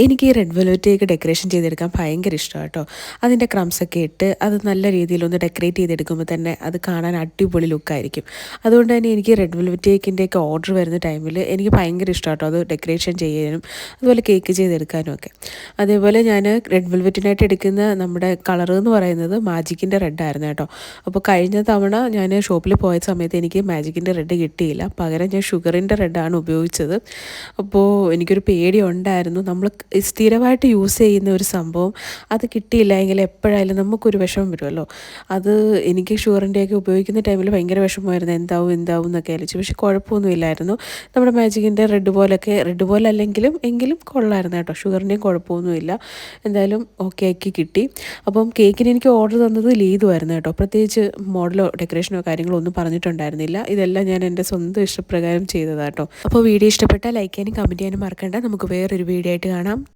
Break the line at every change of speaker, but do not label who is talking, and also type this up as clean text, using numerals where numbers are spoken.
എനിക്ക് ഈ red velvet cake decoration ചെയ്തെടുക്കാൻ ഭയങ്കര ഇഷ്ടമാണ് കേട്ടോ. അതിൻ്റെ ക്രംസൊക്കെ ഇട്ട് അത് നല്ല രീതിയിലൊന്ന് ഡെക്കറേറ്റ് ചെയ്തെടുക്കുമ്പോൾ തന്നെ അത് കാണാൻ അടിപൊളി ലുക്കായിരിക്കും. അതുകൊണ്ട് തന്നെ എനിക്ക് റെഡ് വെൽവെറ്റ് കേക്കിൻ്റെയൊക്കെ ഓർഡർ വരുന്ന ടൈമിൽ എനിക്ക് ഭയങ്കര ഇഷ്ടമാണ് കേട്ടോ അത് ഡെക്കറേഷൻ ചെയ്യാനും അതുപോലെ കേക്ക് ചെയ്തെടുക്കാനും ഒക്കെ. അതേപോലെ ഞാൻ റെഡ് വെൽവെറ്റിനായിട്ട് എടുക്കുന്ന നമ്മുടെ കളർ എന്ന് പറയുന്നത് മാജിക്കിൻ്റെ റെഡായിരുന്നു കേട്ടോ. അപ്പോൾ കഴിഞ്ഞ തവണ ഞാൻ ഷോപ്പിൽ പോയ സമയത്ത് എനിക്ക് മാജിക്കിൻ്റെ റെഡ് കിട്ടിയില്ല. പകരം ഞാൻ ഷുഗറിൻ്റെ റെഡാണ് ഉപയോഗിച്ചത്. അപ്പോൾ എനിക്കൊരു പേടി ഉണ്ടായിരുന്നു. നമ്മൾ സ്ഥിരമായിട്ട് യൂസ് ചെയ്യുന്ന ഒരു സംഭവം അത് കിട്ടിയില്ല എങ്കിൽ എപ്പോഴായാലും നമുക്കൊരു വിഷമം വരുമല്ലോ. അത് എനിക്ക് ഷുഗറിൻ്റെയൊക്കെ ഉപയോഗിക്കുന്ന ടൈമിൽ ഭയങ്കര വിഷമമായിരുന്നു. എന്താവും എന്നൊക്കെ ആലോചിച്ചു. പക്ഷെ കുഴപ്പമൊന്നുമില്ലായിരുന്നു. നമ്മുടെ മാജിക്കിൻ്റെ റെഡ് പോലെ അല്ലെങ്കിലും എങ്കിലും കൊള്ളായിരുന്നു കേട്ടോ. ഷുഗറിൻ്റെയും കുഴപ്പമൊന്നുമില്ല. എന്തായാലും ഓക്കെ ആക്കി കിട്ടി. അപ്പം കേക്കിന് എനിക്ക് ഓർഡർ തന്നത് ലീതുമായിരുന്നു കേട്ടോ. പ്രത്യേകിച്ച് മോഡലോ ഡെക്കറേഷനോ കാര്യങ്ങളോ ഒന്നും പറഞ്ഞിട്ടുണ്ടായിരുന്നില്ല. ഇതെല്ലാം ഞാൻ എൻ്റെ സ്വന്തം ഇഷ്ടപ്രകാരം ചെയ്തതാണ് കേട്ടോ. അപ്പോൾ വീഡിയോ ഇഷ്ടപ്പെട്ടാൽ ലൈക്ക് ചെയ്യാനും കമൻറ്റ് ചെയ്യാനും മറക്കണ്ട. നമുക്ക് വേറൊരു വീഡിയോ ആയിട്ട് കാണാം.